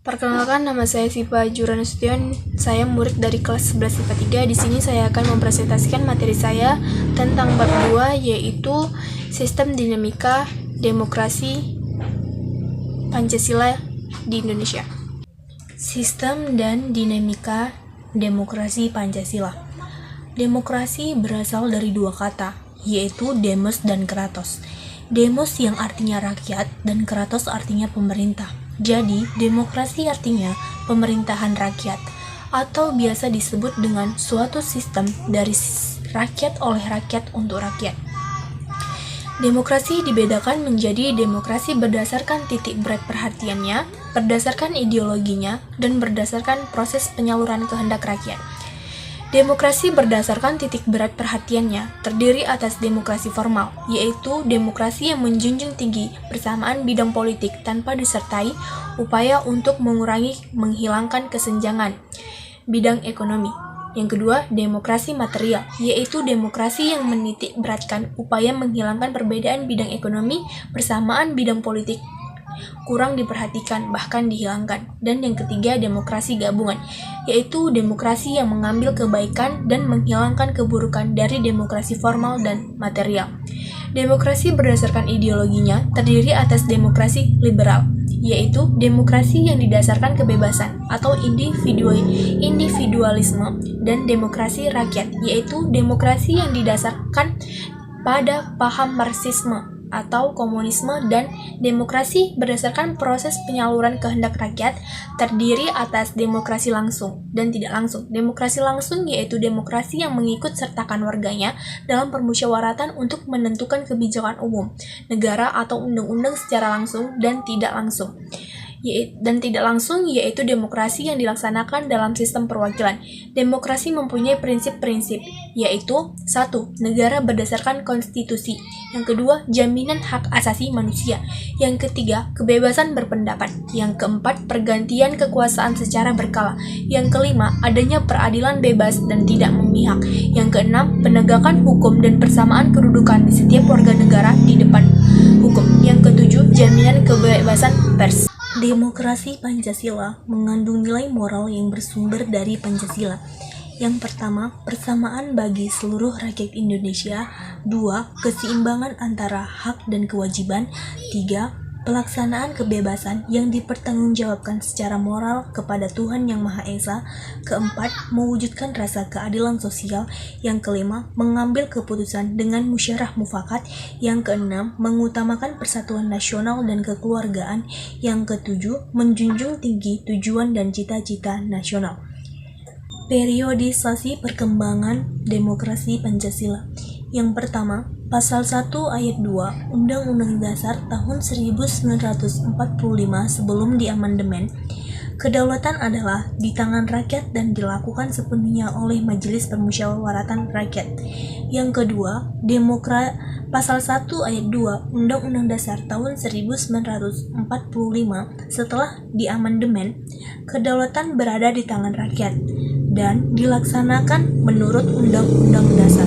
Perkenalkan, nama saya Viva Juranasution. Saya murid dari kelas 11 IPA 3. Di sini saya akan mempresentasikan materi saya tentang bab 2, yaitu sistem dinamika demokrasi Pancasila di Indonesia. Sistem dan dinamika demokrasi Pancasila. Demokrasi berasal dari dua kata, yaitu demos dan kratos. Demos yang artinya rakyat dan kratos artinya pemerintah. Jadi, demokrasi artinya pemerintahan rakyat, atau biasa disebut dengan suatu sistem dari rakyat oleh rakyat untuk rakyat. Demokrasi dibedakan menjadi demokrasi berdasarkan titik berat perhatiannya, berdasarkan ideologinya, dan berdasarkan proses penyaluran kehendak rakyat. Demokrasi berdasarkan titik berat perhatiannya terdiri atas demokrasi formal, yaitu demokrasi yang menjunjung tinggi persamaan bidang politik tanpa disertai upaya untuk menghilangkan kesenjangan bidang ekonomi. Yang kedua, demokrasi material, yaitu demokrasi yang menitik beratkan upaya menghilangkan perbedaan bidang ekonomi, persamaan bidang politik kurang diperhatikan, bahkan dihilangkan. Dan yang ketiga, demokrasi gabungan, yaitu demokrasi yang mengambil kebaikan dan menghilangkan keburukan dari demokrasi formal dan material. Demokrasi berdasarkan ideologinya terdiri atas demokrasi liberal, yaitu demokrasi yang didasarkan kebebasan atau individualisme, dan demokrasi rakyat, yaitu demokrasi yang didasarkan pada paham Marxisme atau komunisme. Dan demokrasi berdasarkan proses penyaluran kehendak rakyat terdiri atas demokrasi langsung dan tidak langsung. Demokrasi langsung yaitu demokrasi yang mengikut sertakan warganya dalam permusyawaratan untuk menentukan kebijakan umum negara atau undang-undang secara langsung dan tidak langsung. Yaitu demokrasi yang dilaksanakan dalam sistem perwakilan. Demokrasi mempunyai prinsip-prinsip, yaitu 1. Negara berdasarkan konstitusi. Yang kedua, jaminan hak asasi manusia. Yang ketiga, kebebasan berpendapat. Yang keempat, pergantian kekuasaan secara berkala. Yang kelima, adanya peradilan bebas dan tidak memihak. Yang keenam, penegakan hukum dan persamaan kedudukan di setiap warga negara di depan hukum. Yang ketujuh, jaminan kebebasan pers. Demokrasi Pancasila mengandung nilai moral yang bersumber dari Pancasila. Yang pertama, persamaan bagi seluruh rakyat Indonesia. 2. Keseimbangan antara hak dan kewajiban. 3. Pelaksanaan kebebasan yang dipertanggungjawabkan secara moral kepada Tuhan Yang Maha Esa. Keempat, mewujudkan rasa keadilan sosial. Yang kelima, mengambil keputusan dengan musyawarah mufakat. Yang keenam, mengutamakan persatuan nasional dan kekeluargaan. Yang ketujuh, menjunjung tinggi tujuan dan cita-cita nasional. Periodisasi perkembangan demokrasi Pancasila. Yang pertama, Pasal 1 Ayat 2 Undang-Undang Dasar tahun 1945 sebelum diamandemen, kedaulatan adalah di tangan rakyat dan dilakukan sepenuhnya oleh Majelis Permusyawaratan Rakyat. Yang kedua, Pasal 1 Ayat 2 Undang-Undang Dasar tahun 1945 setelah diamandemen, kedaulatan berada di tangan rakyat dan dilaksanakan menurut Undang-Undang Dasar.